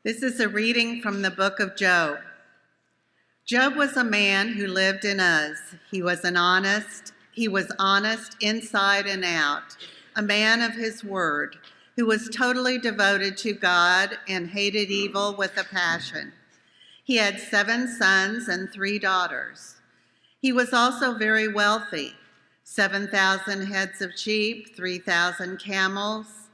This is a reading from the book of Job. Job was a man who lived in Uz. He was honest inside and out, a man of his word, who was totally devoted to God and hated evil with a passion. He had 7 sons and 3 daughters. He was also very wealthy, 7,000 heads of sheep, 3,000 camels,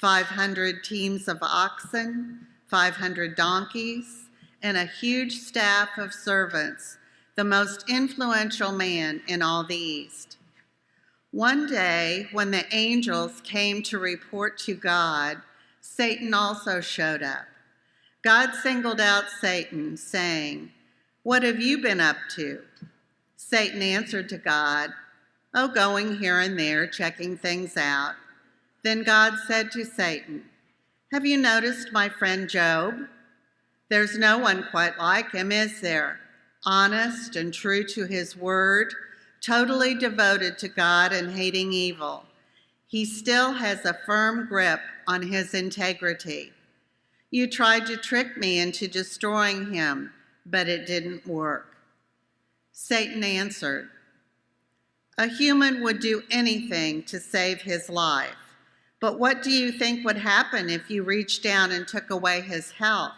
500 teams of oxen, 500 donkeys, and a huge staff of servants, the most influential man in all the East. One day, when the angels came to report to God, Satan also showed up. God singled out Satan, saying, "What have you been up to?" Satan answered to God, "Oh, going here and there, checking things out." Then God said to Satan, "Have you noticed my friend Job? There's no one quite like him, is there? Honest and true to his word, totally devoted to God and hating evil. He still has a firm grip on his integrity. You tried to trick me into destroying him, but it didn't work." Satan answered, "A human would do anything to save his life. But what do you think would happen if you reached down and took away his health?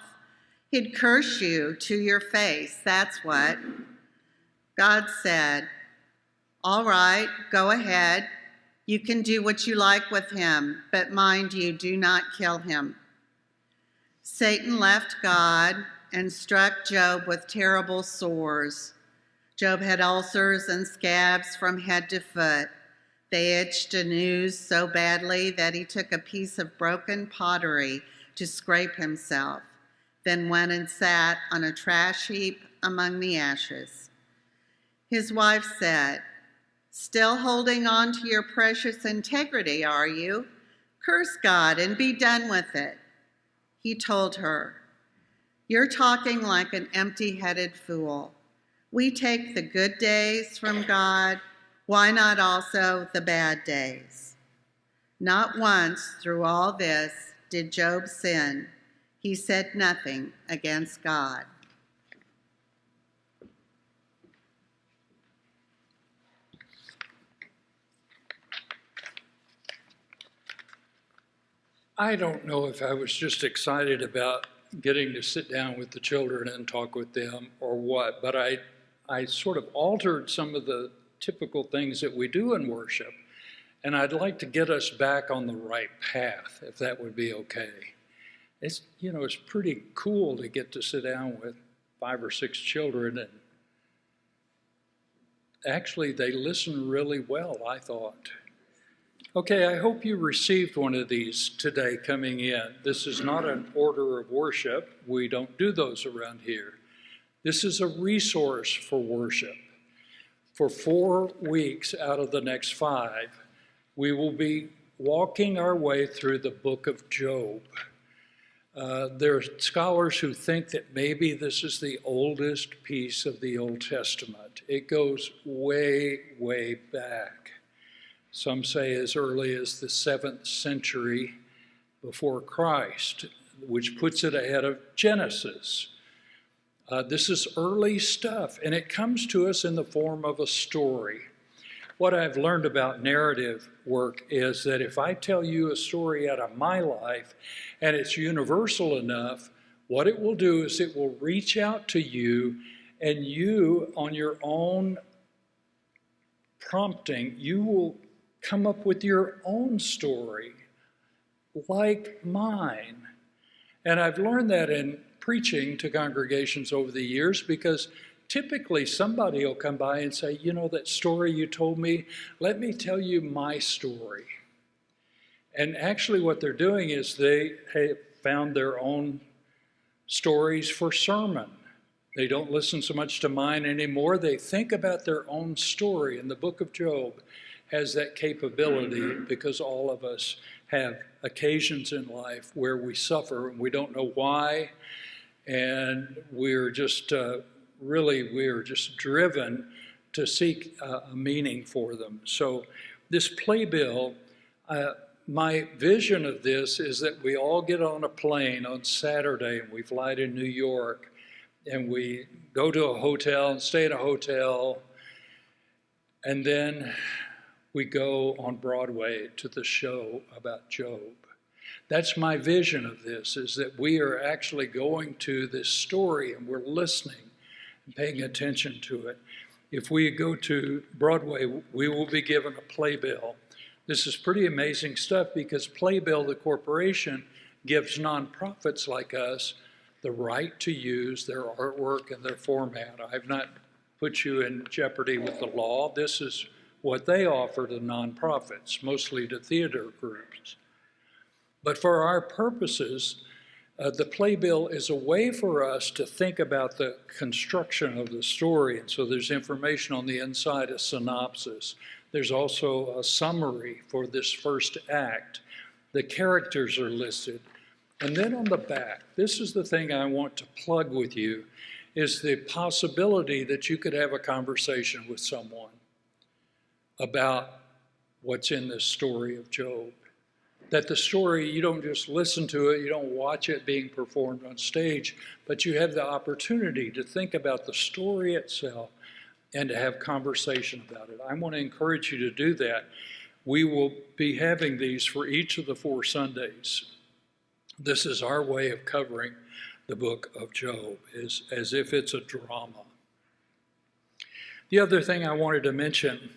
He'd curse you to your face, that's what." God said, "All right, go ahead. You can do what you like with him, but mind you, do not kill him." Satan left God and struck Job with terrible sores. Job had ulcers and scabs from head to foot. They itched and oozed so badly that he took a piece of broken pottery to scrape himself, then went and sat on a trash heap among the ashes. His wife said, "Still holding on to your precious integrity, are you? Curse God and be done with it." He told her, "You're talking like an empty-headed fool. We take the good days from God. Why not also the bad days?" Not once through all this did Job sin. He said nothing against God. I don't know if I was just excited about getting to sit down with the children and talk with them or what, but I sort of altered some of the typical things that we do in worship, and I'd like to get us back on the right path, if that would be okay. It's pretty cool to get to sit down with 5 or 6 children, and actually they listen really well, I thought. Okay, I hope you received one of these today coming in. This is not an order of worship. We don't do those around here. This is a resource for worship. For 4 weeks out of the next 5, we will be walking our way through the book of Job. There are scholars who think that maybe this is the oldest piece of the Old Testament. It goes way, way back. Some say as early as the 7th century before Christ, which puts it ahead of Genesis. This is early stuff, and it comes to us in the form of a story. What I've learned about narrative work is that if I tell you a story out of my life and it's universal enough, what it will do is it will reach out to you, and you, on your own prompting, you will come up with your own story like mine. And I've learned that in preaching to congregations over the years, because typically somebody will come by and say, that story you told me, let me tell you my story. And actually what they're doing is they have found their own stories for sermon. They don't listen so much to mine anymore. They think about their own story. And the book of Job has that capability, because all of us have occasions in life where we suffer and we don't know why. And we're just driven to seek a meaning for them. So this playbill, my vision of this is that we all get on a plane on Saturday and we fly to New York and we go to a hotel and stay at a hotel, and then we go on Broadway to the show about Job. That's my vision of this, is that we are actually going to this story and we're listening and paying attention to it. If we go to Broadway, we will be given a playbill. This is pretty amazing stuff because Playbill, the corporation, gives nonprofits like us the right to use their artwork and their format. I've not put you in jeopardy with the law. This is what they offer to nonprofits, mostly to theater groups. But for our purposes, the playbill is a way for us to think about the construction of the story. And so there's information on the inside, a synopsis. There's also a summary for this first act. The characters are listed. And then on the back, this is the thing I want to plug with you, is the possibility that you could have a conversation with someone about what's in this story of Job. That the story, you don't just listen to it, you don't watch it being performed on stage, but you have the opportunity to think about the story itself and to have conversation about it. I want to encourage you to do that. We will be having these for each of the 4 Sundays. This is our way of covering the book of Job, as if it's a drama. The other thing I wanted to mention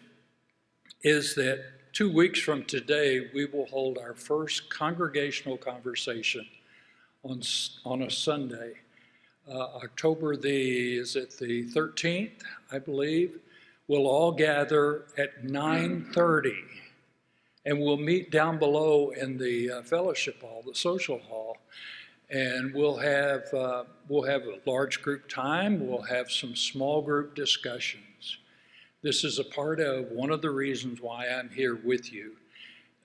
is that 2 weeks from today, we will hold our first congregational conversation on a Sunday. October the 13th, I believe. We'll all gather at 9:30, and we'll meet down below in the fellowship hall, the social hall, and we'll have a large group time. We'll have some small group discussions. This is a part of one of the reasons why I'm here with you.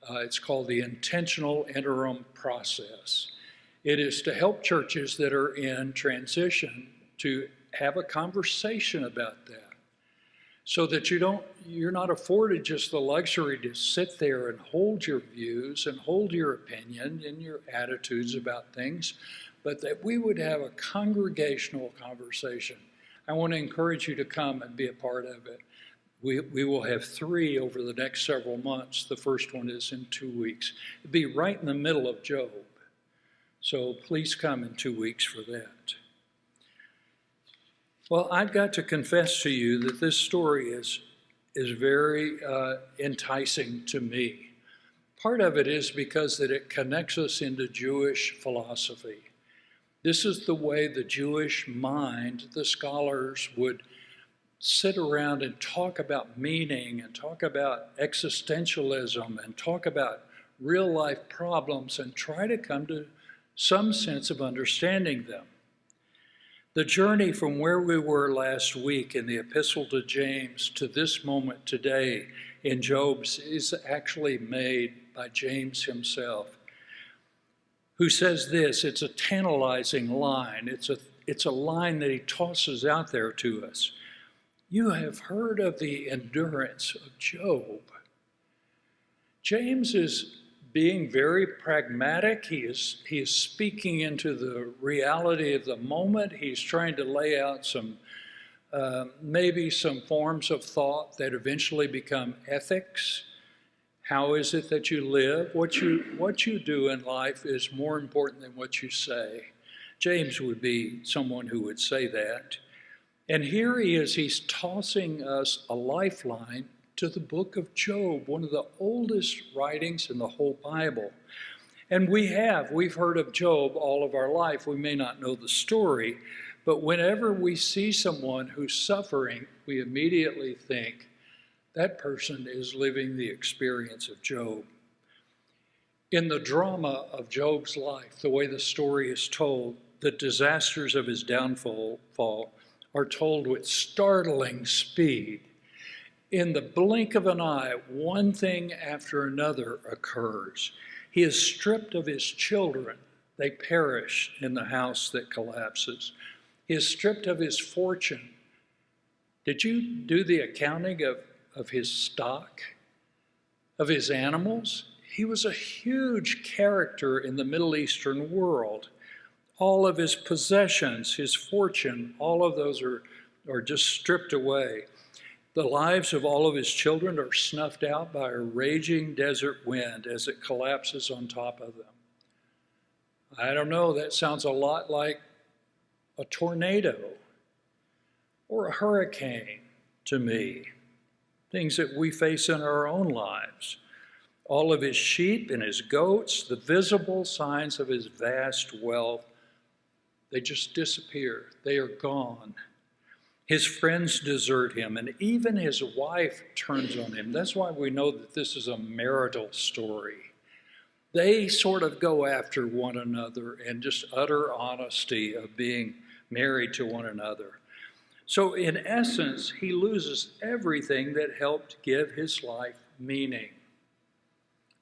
It's called the Intentional Interim Process. It is to help churches that are in transition to have a conversation about that, so that you're not afforded just the luxury to sit there and hold your views and hold your opinion and your attitudes about things, but that we would have a congregational conversation. I want to encourage you to come and be a part of it. We will have 3 over the next several months. The first one is in 2 weeks. It'll be right in the middle of Job. So please come in 2 weeks for that. Well, I've got to confess to you that this story is very enticing to me. Part of it is because that it connects us into Jewish philosophy. This is the way the Jewish mind, the scholars would sit around and talk about meaning and talk about existentialism and talk about real life problems and try to come to some sense of understanding them. The journey from where we were last week in the Epistle to James to this moment today in Job's is actually made by James himself, who says this. It's a tantalizing line. It's a line that he tosses out there to us. You have heard of the endurance of Job. James is being very pragmatic. He is speaking into the reality of the moment. He's trying to lay out maybe some forms of thought that eventually become ethics. How is it that you live? What you do in life is more important than what you say. James would be someone who would say that. And here he is, he's tossing us a lifeline to the book of Job, one of the oldest writings in the whole Bible. And we've heard of Job all of our life. We may not know the story, but whenever we see someone who's suffering, we immediately think that person is living the experience of Job. In the drama of Job's life, the way the story is told, the disasters of his downfall are told with startling speed. In the blink of an eye, one thing after another occurs. He is stripped of his children. They perish in the house that collapses. He is stripped of his fortune. Did you do the accounting of his stock, of his animals? He was a huge character in the Middle Eastern world. All of his possessions, his fortune, all of those are just stripped away. The lives of all of his children are snuffed out by a raging desert wind as it collapses on top of them. I don't know, that sounds a lot like a tornado or a hurricane to me, things that we face in our own lives. All of his sheep and his goats, the visible signs of his vast wealth, they just disappear. They are gone. His friends desert him, and even his wife turns on him. That's why we know that this is a marital story. They sort of go after one another in just utter honesty of being married to one another. So in essence, he loses everything that helped give his life meaning.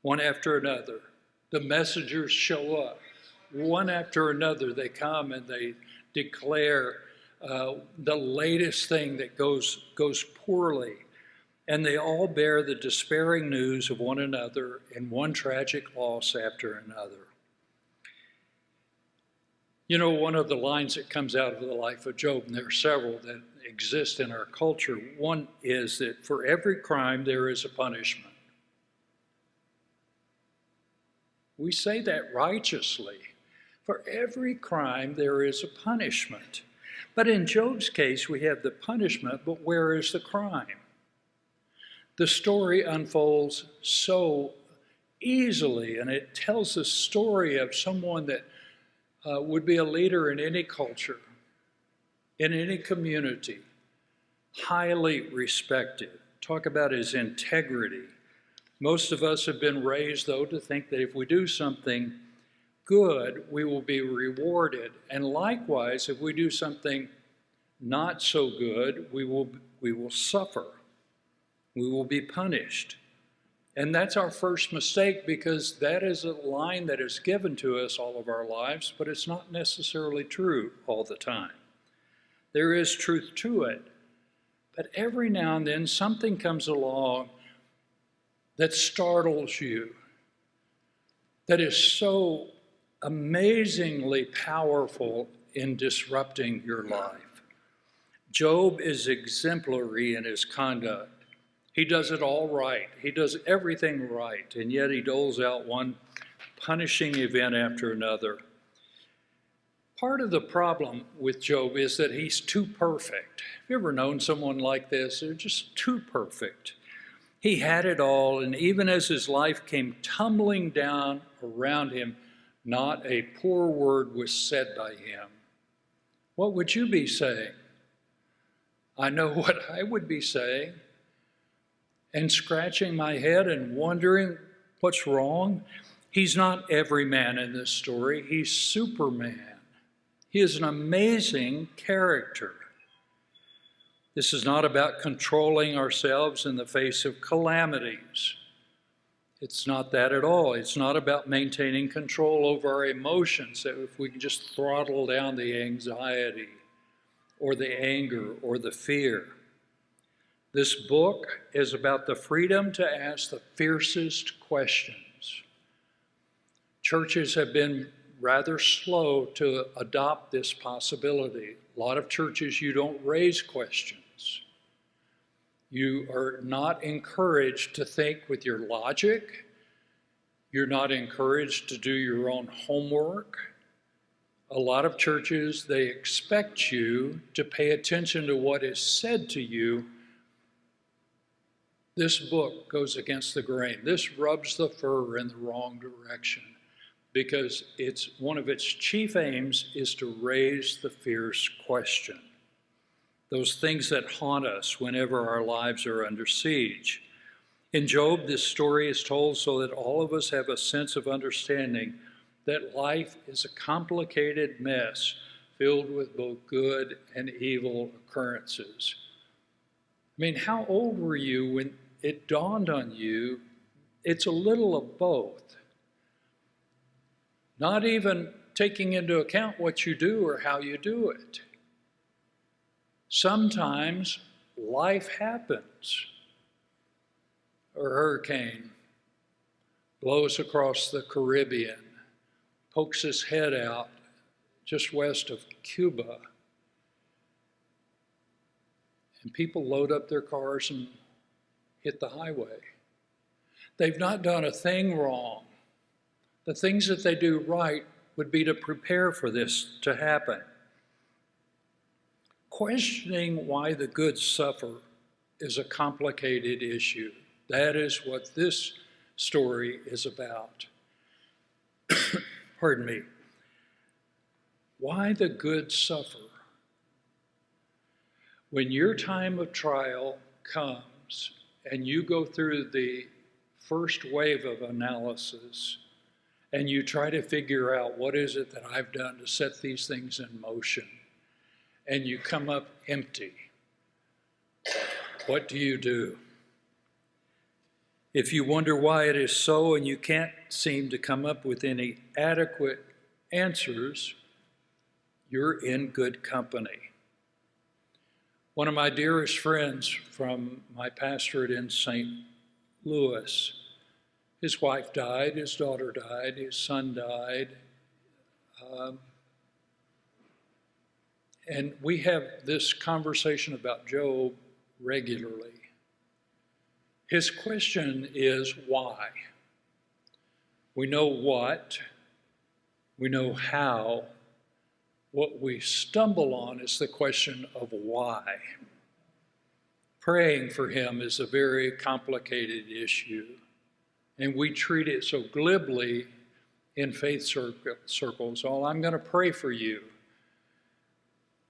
One after another, the messengers show up. One after another, they come and they declare the latest thing that goes poorly. And they all bear the despairing news of one another and one tragic loss after another. You know, one of the lines that comes out of the life of Job, and there are several that exist in our culture, one is that for every crime there is a punishment. We say that righteously. For every crime there is a punishment. But in Job's case, we have the punishment, but where is the crime? The story unfolds so easily, and it tells the story of someone that would be a leader in any culture, in any community, highly respected. Talk about his integrity. Most of us have been raised, though, to think that if we do something good, we will be rewarded. And likewise, if we do something not so good, we will suffer. We will be punished. And that's our first mistake, because that is a line that is given to us all of our lives, but it's not necessarily true all the time. There is truth to it. But every now and then something comes along that startles you, that is so amazingly powerful in disrupting your life. Job is exemplary in his conduct. He does it all right. He does everything right, and yet he doles out one punishing event after another. Part of the problem with Job is that he's too perfect. Have you ever known someone like this? They're just too perfect. He had it all, and even as his life came tumbling down around him, not a poor word was said by him. What would you be saying? I know what I would be saying. And scratching my head and wondering what's wrong. He's not every man in this story. He's Superman. He is an amazing character. This is not about controlling ourselves in the face of calamities. It's not that at all. It's not about maintaining control over our emotions, that if we can just throttle down the anxiety or the anger or the fear. This book is about the freedom to ask the fiercest questions. Churches have been rather slow to adopt this possibility. A lot of churches, you don't raise questions. You are not encouraged to think with your logic. You're not encouraged to do your own homework. A lot of churches, they expect you to pay attention to what is said to you. This book goes against the grain. This rubs the fur in the wrong direction, because one of its chief aims is to raise the fierce question. Those things that haunt us whenever our lives are under siege. In Job, this story is told so that all of us have a sense of understanding that life is a complicated mess filled with both good and evil occurrences. I mean, how old were you when it dawned on you it's a little of both? Not even taking into account what you do or how you do it. Sometimes life happens. A hurricane blows across the Caribbean, pokes his head out just west of Cuba, and people load up their cars and hit the highway. They've not done a thing wrong. The things that they do right would be to prepare for this to happen. Questioning why the good suffer is a complicated issue. That is what this story is about. Pardon me. Why the good suffer? When your time of trial comes and you go through the first wave of analysis and you try to figure out what is it that I've done to set these things in motion, and you come up empty, what do you do? If you wonder why it is so and you can't seem to come up with any adequate answers, you're in good company. One of my dearest friends from my pastorate in St. Louis, his wife died, his daughter died, his son died. And we have this conversation about Job regularly. His question is why? We know what, we know how. What we stumble on is the question of why. Praying for him is a very complicated issue, and we treat it so glibly in faith circles. Oh, I'm going to pray for you.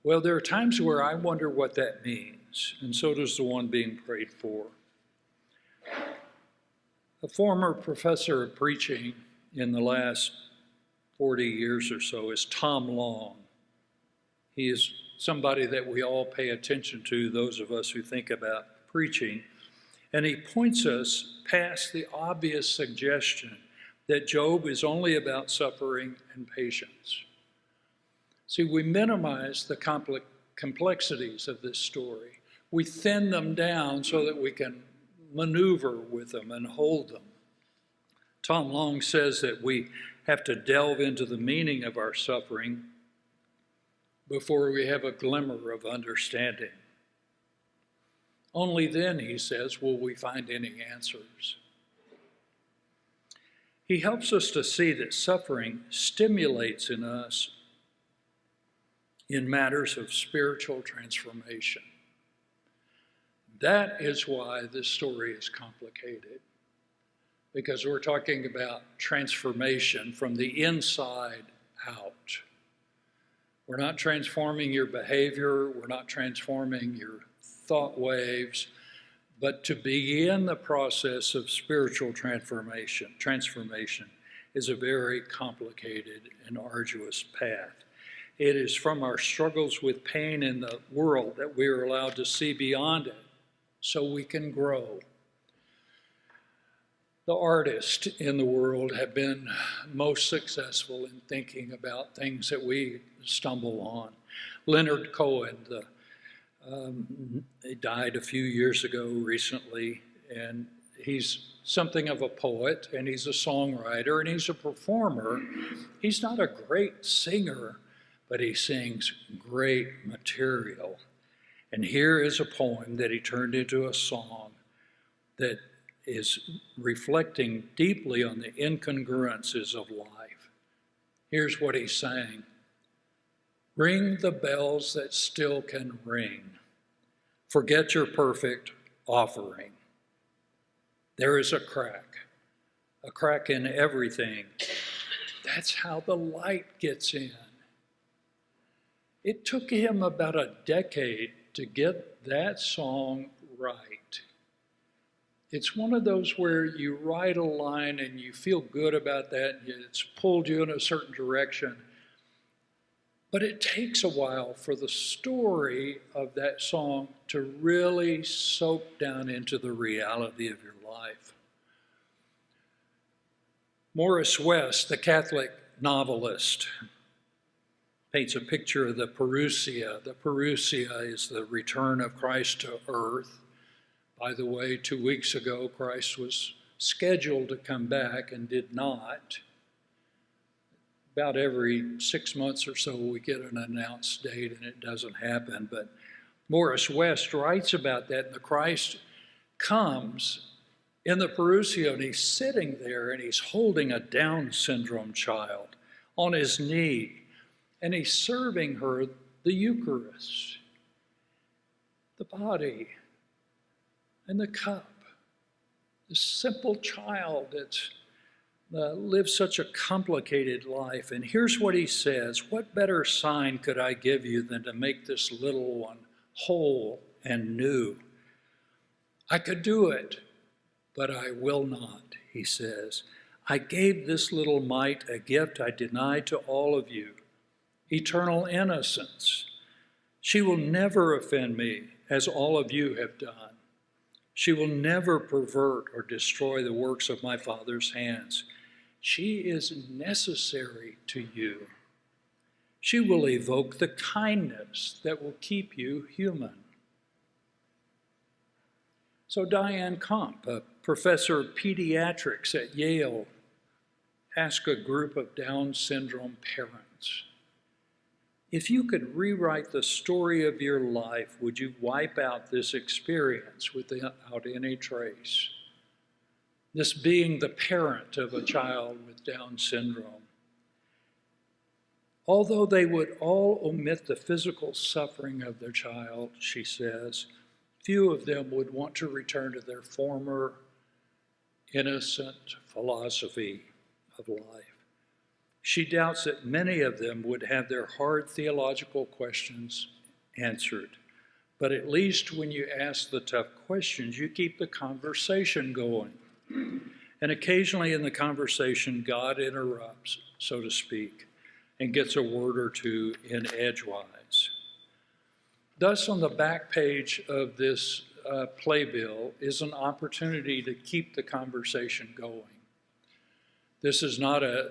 Well, there are times where I wonder what that means, and so does the one being prayed for. A former professor of preaching in the last 40 years or so is Tom Long. He is somebody that we all pay attention to, those of us who think about preaching, and he points us past the obvious suggestion that Job is only about suffering and patience. See, we minimize the complexities of this story. We thin them down so that we can maneuver with them and hold them. Tom Long says that we have to delve into the meaning of our suffering before we have a glimmer of understanding. Only then, he says, will we find any answers. He helps us to see that suffering stimulates in us in matters of spiritual transformation. That is why this story is complicated, because we're talking about transformation from the inside out. We're not transforming your behavior, we're not transforming your thought waves, but to begin the process of spiritual transformation is a very complicated and arduous path. It is from our struggles with pain in the world that we are allowed to see beyond it so we can grow. The artists in the world have been most successful in thinking about things that we stumble on. Leonard Cohen, he died a few years ago recently, and he's something of a poet, and he's a songwriter, and he's a performer. He's not a great singer, but he sings great material. And here is a poem that he turned into a song that is reflecting deeply on the incongruences of life. Here's what he sang. Ring the bells that still can ring. Forget your perfect offering. There is a crack in everything. That's how the light gets in. It took him about a decade to get that song right. It's one of those where you write a line and you feel good about that, and it's pulled you in a certain direction. But it takes a while for the story of that song to really soak down into the reality of your life. Morris West, the Catholic novelist, paints a picture of the Parousia. The Parousia is the return of Christ to earth. By the way, 2 weeks ago, Christ was scheduled to come back and did not. About every 6 months or so, we get an announced date and it doesn't happen. But Morris West writes about that, and the Christ comes in the Parousia, and he's sitting there and he's holding a Down syndrome child on his knee, and he's serving her the Eucharist, the body and the cup. This simple child that's lived such a complicated life. And here's what he says: what better sign could I give you than to make this little one whole and new? I could do it, but I will not, he says. I gave this little mite a gift I denied to all of you, eternal innocence. She will never offend me, as all of you have done. She will never pervert or destroy the works of my Father's hands. She is necessary to you. She will evoke the kindness that will keep you human. So Diane Komp, a professor of pediatrics at Yale, asked a group of Down syndrome parents, if you could rewrite the story of your life, would you wipe out this experience without any trace? This being the parent of a child with Down syndrome. Although they would all omit the physical suffering of their child, she says, few of them would want to return to their former innocent philosophy of life. She doubts that many of them would have their hard theological questions answered. But at least when you ask the tough questions, you keep the conversation going. And occasionally in the conversation, God interrupts, so to speak, and gets a word or two in edgewise. Thus, on the back page of this playbill is an opportunity to keep the conversation going. This is not a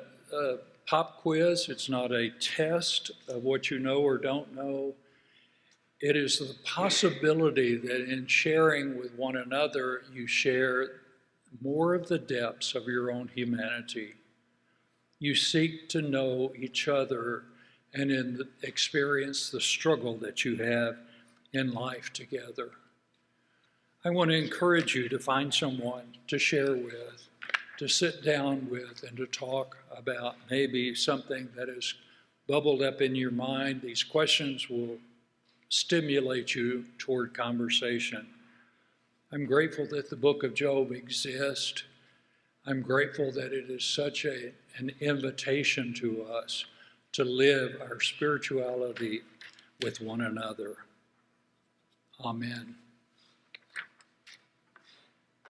pop quiz. It's not a test of what you know or don't know. It is the possibility that in sharing with one another, you share more of the depths of your own humanity. You seek to know each other and experience the struggle that you have in life together. I want to encourage you to find someone to share with, to sit down with, and to talk about maybe something that has bubbled up in your mind. These questions will stimulate you toward conversation. I'm grateful that the book of Job exists. I'm grateful that it is such an invitation to us to live our spirituality with one another. Amen.